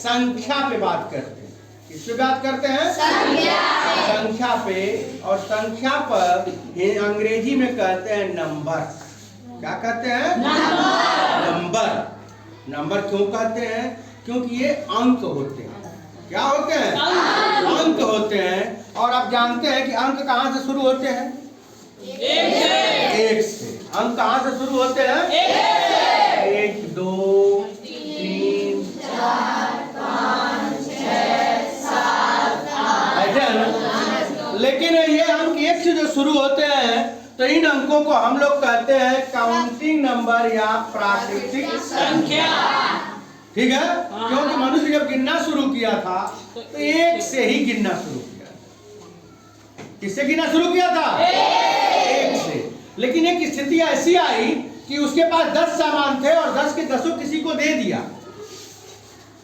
संख्या पे बात करते हैं। किस पे बात करते हैं? संख्या पे। और संख्या पर अंग्रेजी में कहते हैं नंबर। क्या कहते हैं? नंबर। नंबर क्यों कहते हैं? क्योंकि ये अंक होते हैं। क्या होते हैं? अंक होते हैं। और आप जानते हैं कि अंक कहाँ से शुरू होते हैं? एक से। अंक कहाँ से शुरू होते हैं? 1 2 3 4 5 6 7 8 ऐसे है ना। लेकिन ये अंक 1 से जो शुरू होते हैं तो इन अंकों को हम लोग कहते हैं काउंटिंग नंबर या प्राकृतिक संख्या। ठीक है? क्योंकि मनुष्य जब गिनना शुरू किया था तो 1 से ही गिनना शुरू किया। किससे गिनना शुरू किया था? 1 से। लेकिन एक स्थिति ऐसी आई कि उसके पास 10 सामान थे और 10 के 10 किसी को दे दिया,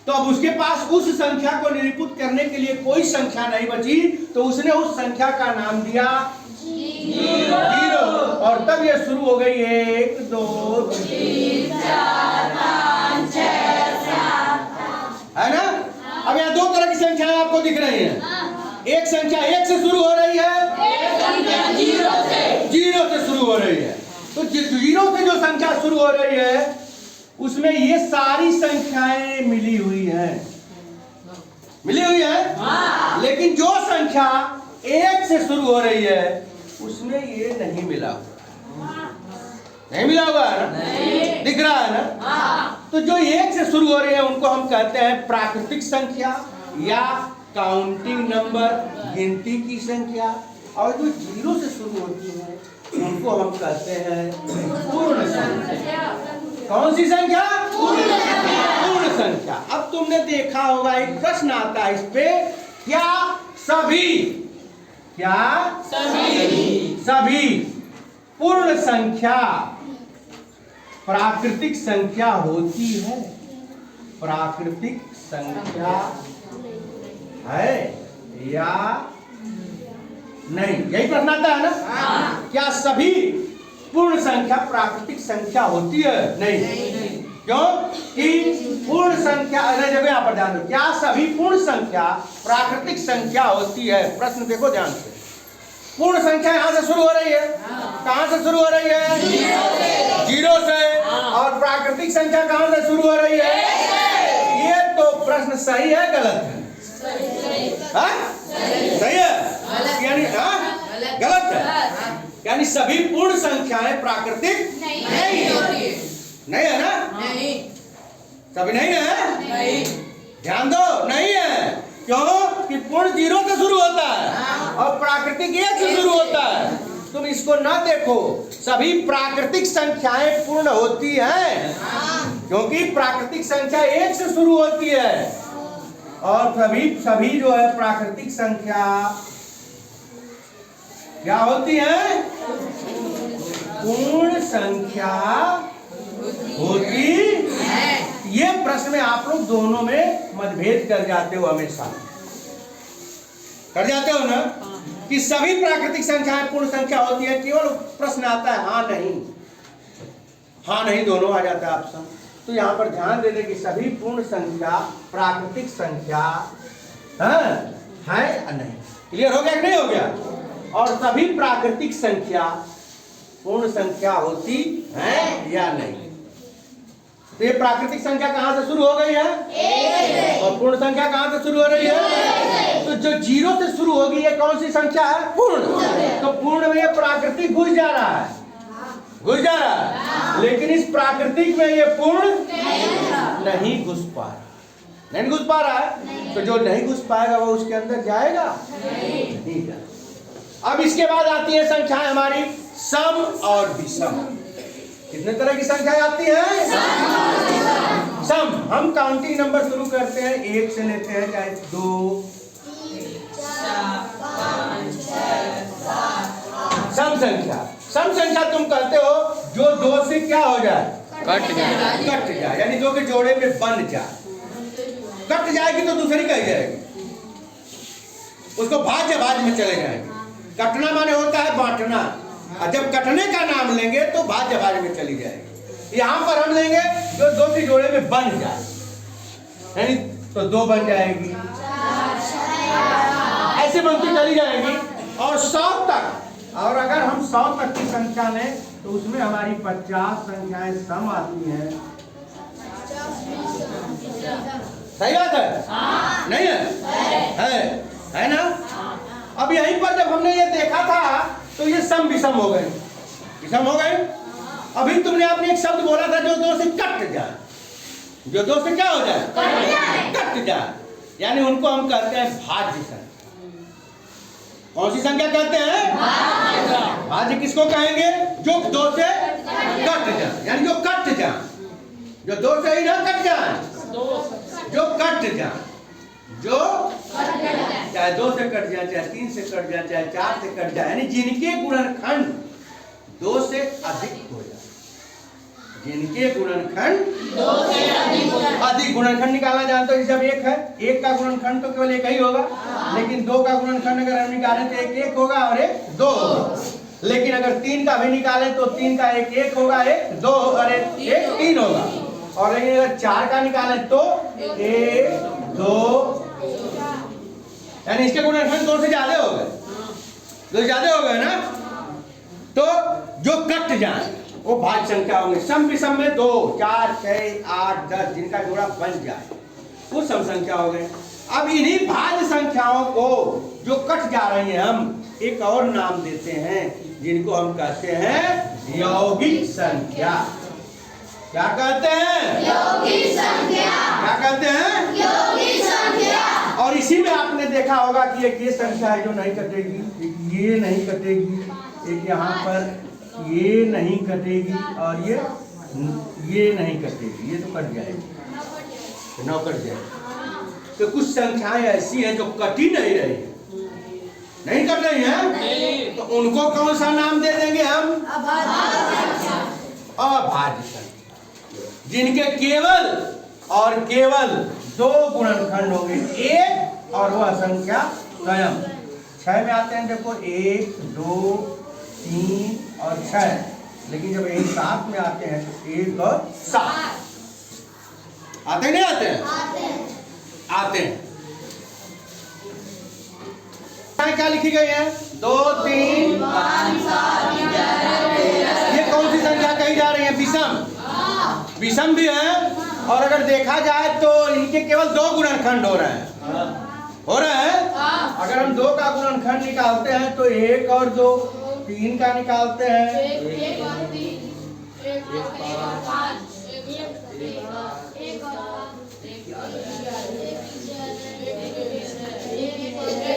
तो अब उसके पास उस संख्या को निरूपित करने के लिए कोई संख्या नहीं बची, तो उसने उस संख्या का नाम दिया जीरो। और तब ये शुरू हो गई 1 2 3 4 5 6 7 है ना। अब यहाँ 2 तरह की संख्याएं आपको दिख रही हैं। एक संख्या 1 से शुरू हो रही है, जीरो से शुरू हो रही है। तो जीरो से जो संख्या शुरू हो रही है उसमें ये सारी संख्याएं मिली हुई हैं, लेकिन जो संख्या 1 से शुरू हो रही है उसमें ये नहीं मिला हुआ। नहीं मिला हुआ है ना? दिख रहा है ना? तो जो 1 से शुरू हो रही है उनको हम कहते हैं प्राकृतिक संख्या या काउंटिंग नंबर, गिनती की संख्या। और जो 0 से शुरू होती है उनको हम कहते हैं पूर्ण संख्या। कौन सी संख्या? पूर्ण संख्या। अब तुमने देखा होगा एक प्रश्न आता है इस पे, क्या सभी पूर्ण संख्या प्राकृतिक संख्या होती है? प्राकृतिक संख्या है या नहीं? यही प्रश्न आता है ना। क्या सभी पूर्ण संख्या प्राकृतिक संख्या होती है? नहीं। क्यों? कि पूर्ण संख्या, जगह यहाँ पर ध्यान दो, क्या सभी पूर्ण संख्या प्राकृतिक संख्या होती है? प्रश्न देखो ध्यान से। पूर्ण संख्या यहाँ से शुरू हो रही है। कहाँ से शुरू हो रही है? 0 से। और प्राकृतिक संख्या कहाँ से शुरू हो रही है? ये तो प्रश्न सही है गलत है? सही है। यानी गलत है। यानी सभी पूर्ण संख्याएं प्राकृतिक नहीं है ना? सभी नहीं है। ध्यान दो, नहीं है। क्यों? कि पूर्ण 0 से शुरू होता है और प्राकृतिक 1 से शुरू होता है। तुम इसको ना देखो, सभी प्राकृतिक संख्याएं पूर्ण होती हैं, क्योंकि प्राकृतिक संख्या 1 से शुरू होती है। और सभी जो है प्राकृतिक संख्या क्या होती है? पूर्ण संख्या होती है। ये प्रश्न में आप लोग दोनों में मतभेद कर जाते हो, हमेशा कर जाते हो ना, कि सभी प्राकृतिक संख्याएं पूर्ण संख्या होती है। केवल प्रश्न आता है हाँ नहीं दोनों आ जाता है ऑप्शन। तो यहाँ पर ध्यान दे दें कि सभी पूर्ण संख्या प्राकृतिक संख्या है या नहीं। क्लियर हो गया कि नहीं हो गया? और सभी प्राकृतिक संख्या पूर्ण संख्या होती है या नहीं। तो ये प्राकृतिक संख्या कहाँ से शुरू हो गई है? और पूर्ण संख्या कहाँ से शुरू हो रही है? तो जो 0 से शुरू होगी ये कौन सी संख्या है? पूर्ण। तो पूर्ण में ये प्राकृतिक घुस जा रहा है, लेकिन इस प्राकृतिक में ये पूर्ण नहीं घुस पा रहा है। तो जो नहीं घुस पाएगा वो उसके अंदर जाएगा नहीं जाएगा। अब इसके बाद आती है संख्याएं हमारी सम और विषम। कितने तरह की संख्याएं आती हैं? सम। हम काउंटिंग नंबर शुरू करते हैं 1 से लेते हैं, चाहे 2 सम संख्या तुम कहते हो जो 2 से क्या हो जाए? कट जाए। यानी 2 के जोड़े में बन जाए। कट जाएगी तो दूसरी कही जाएगी, उसको भाज्य में चले जाएंगे। कटना माने होता है बांटना, और जब कटने का नाम लेंगे तो भाज्य में चली जाएगी। यहाँ पर हम लेंगे जो 2 के जोड़े में बन जाए, यानी तो 2 बन जाएगी, ऐसे बनती चली जाएगी और 100 तक। और अगर हम 100 तक की संख्या लें तो उसमें हमारी 50 संख्याएं सम आती हैं। सही बात है? नहीं है ना? अब यहीं पर जब हमने ये देखा था तो ये सम विषम हो गए, विषम हो गए। अभी तुमने आपने एक शब्द बोला था जो 2 से कट जाए, जो 2 से क्या हो जाए, कट जाए, यानी उनको हम कहते हैं भाज्य संख्या। कौन सी संख्या कहते हैं? भाज्य किसको कहेंगे? जो 2 से कट जाए, यानी जो कट जाए, जो 2 से ही ना कट जाए, जो कट जाए, जो चाहे 2 से कट जाए, चाहे 3 से कट जाए, चाहे 4 से कट जाए, यानी जिनके गुणनखंड 2 से अधिक हो जाए, जिनके गुणनखंड 2 से अधिक गुणनखंड निकालना जानते हो। जब 1 है, 1 का गुणनखंड तो केवल 1 ही होगा, लेकिन 2 का गुणनखंड अगर हम निकालें तो 1 1 होगा और 1 2 होगा। लेकिन अगर 3 का भी निकालें तो 3 का 1 1 होगा, 1 2 और 1 3 होगा। और लेकिन अगर 4 का निकालें तो 1 2, यानी इसके गुणनखंड 2 से ज्यादा हो गए, 2 से ज्यादा हो गए ना। तो जो कट जाए वो भाज्य संख्या होंगे। सम विषम में 2 4 6 8 10 जिनका जोड़ा बन जाए वो सम संख्या हो गए। अब इन्हीं भाज्य संख्याओं को जो कट जा रही हैं हम एक और नाम देते हैं, जिनको हम कहते हैं यौगिक संख्या। क्या कहते हैं? यौगिक संख्या। क्या कहते हैं? यौगिक संख्या। और इसी में आपने देखा होगा कि एक ये संख्या है जो नहीं कटेगी, एक ये नहीं कटेगी, एक यहाँ पर ये नहीं कटेगी और ये नहीं कटेगी, ये तो कट जाएगी, 9 कट जाएगी। तो कुछ संख्याएं ऐसी हैं जो कट ही नहीं रही है, नहीं कट रही हैं, तो उनको कौन सा नाम दे देंगे हम? अभाज्य संख्या, जिनके केवल और केवल 2 गुणनखंड होंगे, 1 और वह संख्या स्वयं। 6 में आते हैं, देखो 1 2 3 और 6, लेकिन जब यही 7 में आते हैं तो 1 और 7 आते नहीं आते हैं? आते हैं। क्या लिखी गई है? 2 3 5 7 ये कौन सी संख्या कही जा रही है? विषम, विषम भी है। और अगर देखा जाए तो इनके केवल 2 गुणनखंड हो रहे हैं, हो रहे हैं। अगर हम 2 का गुणनखंड निकालते हैं तो 1 और 2, 3 का निकालते हैं 1 और 3, 1 और 5,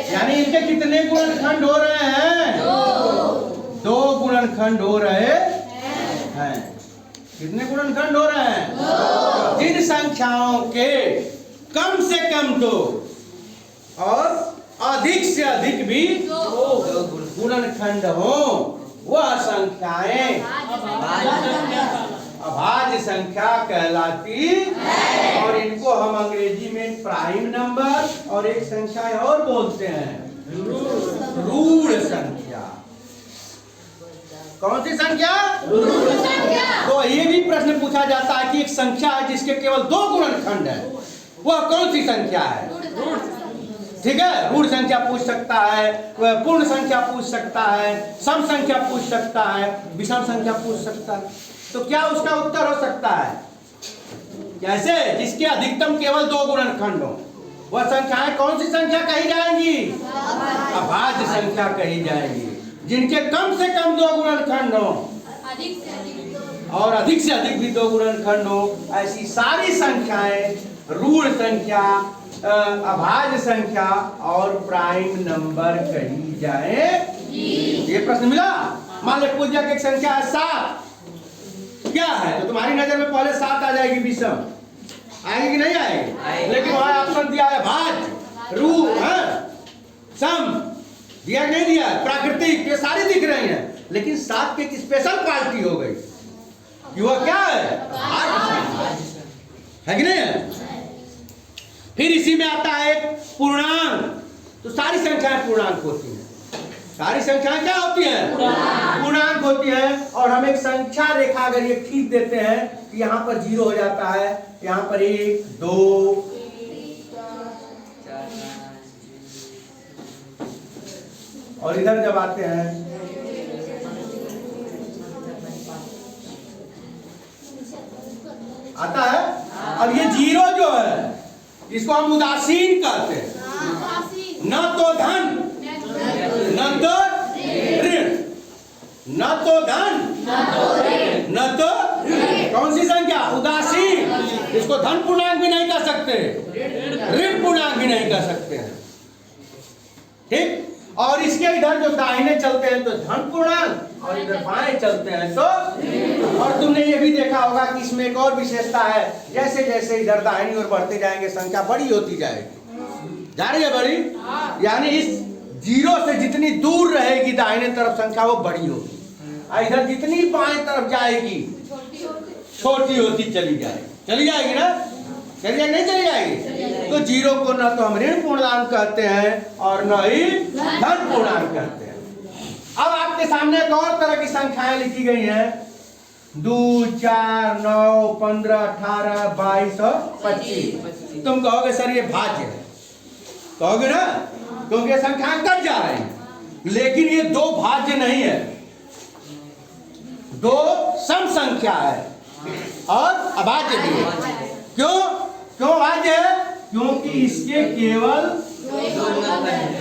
यानी इनके कितने गुणनखंड हो रहे हैं? 2 गुणनखंड हो रहे हैं। कितने गुणनखंड हो रहे हैं? 2। जिन संख्याओं के कम से कम 2 और अधिक से अधिक भी 2 गुणनखंड हो वह संख्याएं अभाज्य संख्या कहलाती है। और इनको हम अंग्रेजी में प्राइम नंबर और एक संख्या और बोलते हैं रूढ़ संख्या। कौन सी संख्या? रूढ़ संख्या। तो ये भी प्रश्न पूछा जाता है कि एक संख्या है जिसके केवल 2 गुणनखंड है, वह कौन सी संख्या है? ठीक है, रूढ़ संख्या पूछ सकता है, पूर्ण संख्या पूछ सकता है, सम संख्या पूछ सकता है, विषम संख्या पूछ सकता है। तो क्या उसका उत्तर हो सकता है? कैसे? जिसके अधिकतम केवल 2 गुणनखंड हो वह संख्याएं कौन सी संख्या कही जाएंगी? अभाज्य संख्या कही जाएगी। जिनके कम से कम 2 गुणनखंड हो और अधिक से अधिक भी 2 गुणनखंड हो, ऐसी सारी संख्याएं रूढ़ संख्या, अभाज्य संख्या और प्राइम नंबर कही जाएगी। ये प्रश्न मिला। मान ले पूछ एक संख्या है 7, क्या है? तो तुम्हारी नजर में पहले 7 आ जाएगी, विषम आएगी कि नहीं आएगी? लेकिन वहां ऑप्शन दिया है भाज्य, रूढ़, सम दिया नहीं दिया, प्राकृतिक, ये सारी दिख रही हैं। लेकिन 7 की एक स्पेशल क्वालिटी हो गई कि वह क्या है? है कि नहीं है? फिर इसी में आता है पूर्णांक। तो सारी संख्याएं पूर्णांक होती हैं। सारी संख्याएं क्या होती हैं? पूर्णांक होती हैं। और हम एक संख्या रेखा अगर ये खींच देते हैं कि यहाँ पर 0 हो जाता है, यहाँ पर 1 2 और इधर जब आते हैं आता है। अब ये जीरो जो है इसको हम उदासीन कहते हैं। न तो धन न तो ऋण, न तो धन न तो कौन सी संख्या? उदासीन। इसको धन पूर्णांक भी नहीं कह सकते, ऋण पूर्णांक भी नहीं कह सकते हैं। ठीक। और इसके इधर जो दाहिने चलते हैं तो धन पूर्णांक और इधर बाएं चलते हैं तो। और तुमने ये भी देखा होगा कि इसमें एक और विशेषता है, जैसे जैसे इधर दाहिनी ओर बढ़ते जाएंगे संख्या बड़ी होती जाएगी। जा रही है बड़ी? यानी इस जीरो से जितनी दूर रहेगी दाहिने तरफ संख्या वो बड़ी होगी, और इधर जितनी बाएं तरफ जाएगी छोटी होती चली जाएगी ना? चली जाएगी नहीं चली जाएगी? तो जीरो को न तो हम ऋण पूर्णांक कहते हैं और न ही धन पूर्णांक कहते हैं। अब आपके सामने एक और तरह की संख्याएं लिखी गई हैं, 2, 4, 9, 15, 18, 22 और 25। तुम कहोगे सर ये भाज्य है, कहोगे ना, क्योंकि ये संख्याएं कट जा रही हैं। लेकिन ये दो भाज्य नहीं है, दो सम संख्या है और अभाज्य भी है। क्यों अभाज्य है? क्योंकि इसके केवल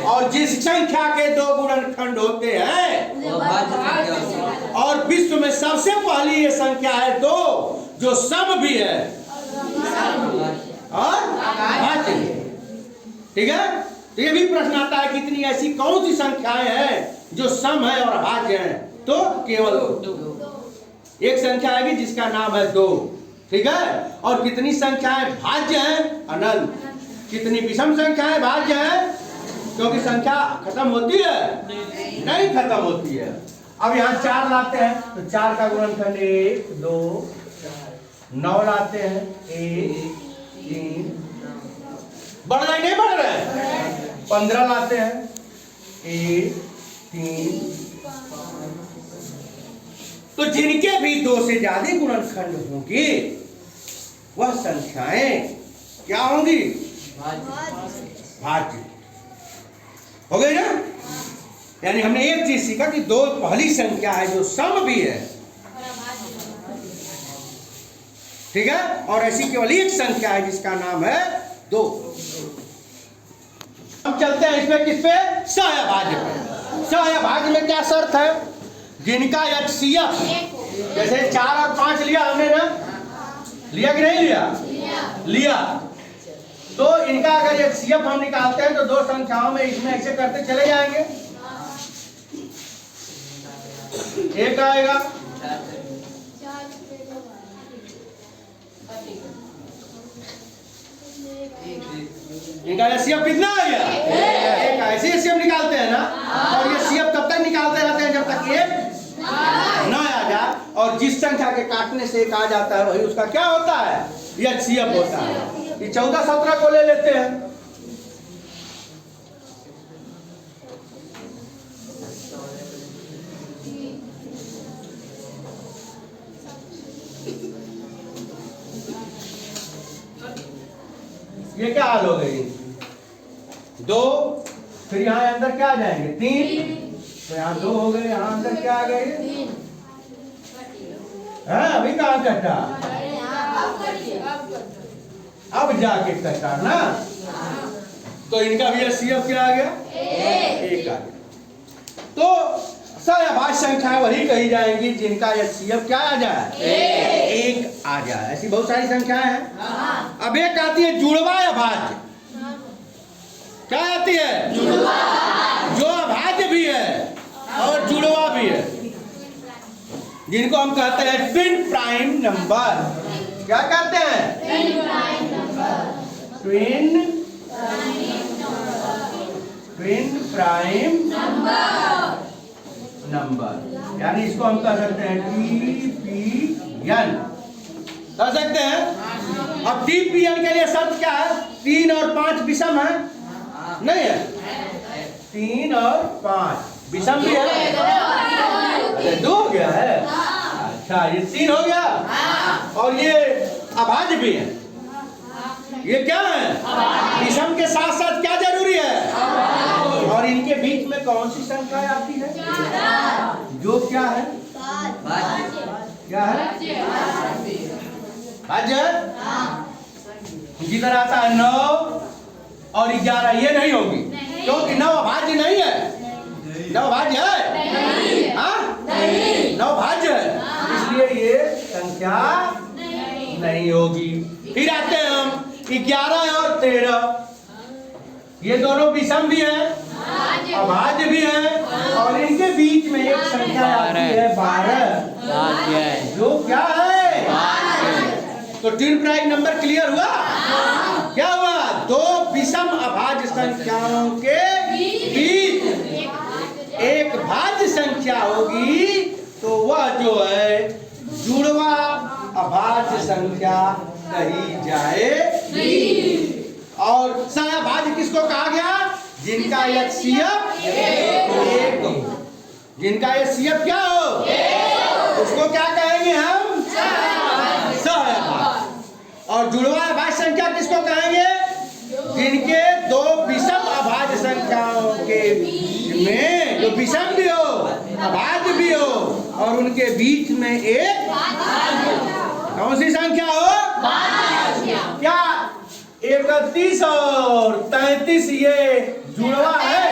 और जिस संख्या के दो गुणनखंड होते हैं और विश्व में सबसे पहली ये संख्या है दो, जो सम भी है और भाज्य भी है। ठीक है। तो ये भी प्रश्न आता है कितनी ऐसी कौन सी संख्याएं हैं जो सम है और भाज्य है? तो केवल एक संख्या आएगी जिसका नाम है दो। ठीक है। और कितनी संख्याएं भाज्य हैं? अनंत। कितनी विषम संख्याएं भाज्य हैं? क्योंकि संख्या खत्म होती है नहीं खत्म होती है। अब यहाँ 4 लाते हैं तो 4 का गुणनखंड 1, 2, 9 लाते हैं 1, 3, बढ़ रहे नहीं बढ़ रहे? 15 लाते हैं 1, 3। तो जिनके भी 2 से ज्यादा गुणनखंड होंगे वह संख्याएं क्या होंगी? भाज्य हो गई ना? यानी हमने एक चीज सीखा कि दो पहली संख्या है जो सम भी है। ठीक है। और ऐसी केवल एक संख्या है जिसका नाम है दो। हम चलते हैं इसमें किस पे? सहअभाज्य पे। सहअभाज्य में क्या शर्त है? जिनका HCF जैसे 4 और 5 लिया हमने ना, लिया कि नहीं लिया? तो इनका अगर HCF हम निकालते हैं तो दो संख्याओं में इसमें ऐसे करते चले जाएंगे। एक आएगा इनका HCF कितना आ गया? एक। ऐसे HCF निकालते हैं ना, और ये CF तब तक निकालते रहते हैं जब तक एक ना आ जाए। और जिस संख्या के काटने से एक आ जाता है वही उसका क्या होता है? ये HCF होता है। ये 14, 17 को ले लेते हैं। ये क्या हाल हो गई? 2, फिर यहाँ अंदर क्या आ जाएंगे? 3, तो यहाँ 2 हो गए, यहाँ अंदर क्या आ गए? अभी कहाँ कटा? अब जाके कटा ना। तो इनका भी HCF क्या आ गया? 1 आ गया। तो सहअभाज्य संख्याएं वही कही जाएंगी जिनका HCF क्या आ जाए? 1 आ जाए। ऐसी बहुत सारी संख्याएं हैं। अब एक आती है जुड़वा अभाज्य। क्या आती है? जो अभाज्य भी है और जुड़वा भी है, जिनको हम कहते हैं ट्विन प्राइम नंबर। क्या कहते हैं? Twin prime number. यानी इसको हम कह सकते हैं TPN कह सकते हैं। अब TPN के लिए शर्त क्या है? 3 और 5 विषम है? नहीं है। 3 और 5 विषम भी है? अरे 2 हो गया है। अच्छा, ये 3 हो गया और ये अभाज्य भी है। ये क्या है? विषम के साथ साथ क्या जरूरी है? और इनके बीच में कौन सी संख्या आती है? जो क्या है? क्या है? भाज्य। जिधर आता है 9 और 11, ये नहीं होगी, क्योंकि 9 भाज्य नहीं है। 9 भाज्य है? हाँ, 9 भाज्य है, इसलिए ये संख्या नहीं होगी। फिर आते हैं हम 11 और 13, ये दोनों विषम भी है, अभाज्य भी है, और इनके बीच में एक संख्या आती है 12, जो क्या है? तो 3 प्राइम नंबर क्लियर हुआ? क्या हुआ? दो विषम अभाज्य संख्याओं के बीच एक भाज्य संख्या होगी, तो वह जो है जुड़वा अभाज्य संख्या कही जाएगी। और सहभाज्य किसको कहा गया? जिनका एचसीएफ 1 हो। जिनका एचसीएफ क्या हो? उसको क्या कहेंगे हम? सहभाज्य। और जुड़वा अभाज्य संख्या किसको कहेंगे? जिनके दो विषम अभाज्य संख्याओं के बीच में जो विषम भी हो, अभाज्य भी हो, और उनके बीच में एक कौन सी संख्या हो? क्या 31 और 33 ये जुड़वा है?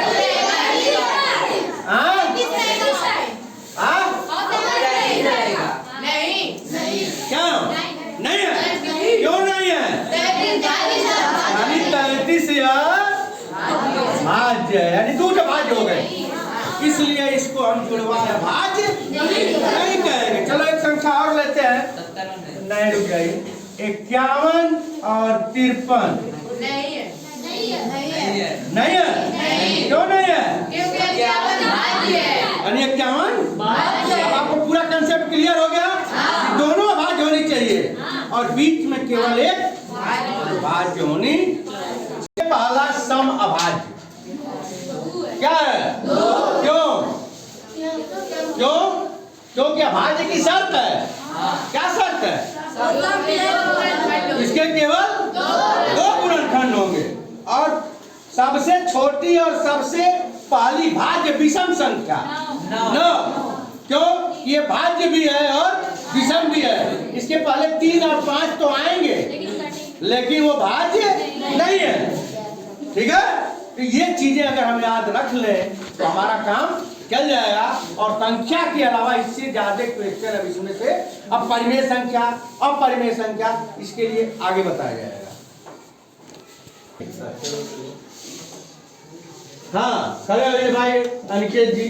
क्या नहीं है? क्यों नहीं है? यानी 33 या भाज्य, यानी दूसरे भाज्य हो गए, इसलिए इसको हम जुड़वा भाज्य नहीं कहेंगे। चलो एक संख्या और लेते हैं। नहीं, रुक जाइए। 51 और 53 नहीं है। क्यों नहीं है? यानी 51। अब आपको पूरा कंसेप्ट क्लियर हो गया? दोनों भाज्य होनी चाहिए और बीच में केवल एक भाज्य होनी। पहला सम अभाज्य क्या है? क्यों? क्योंकि अभाज्य की शर्त है। क्या शर्त है? इसके केवल 2 गुणनखंड होंगे, और सबसे छोटी और सबसे पहली भाज्य विषम संख्या न। क्यों? ये भाज्य भी है और विषम भी है। इसके पहले 3 और 5 तो आएंगे, लेकिन वो भाज्य नहीं है। ठीक है? तो ये चीजें अगर हम याद रख लें तो हमारा काम चल जाएगा। और संख्या के अलावा इससे ज्यादा क्वेश्चन अब इसमें से अपरिमेय संख्या, अपरिमेय संख्या, इसके लिए आगे बताया जाएगा। हाँ, खड़े हो भाई अनिकेत जी।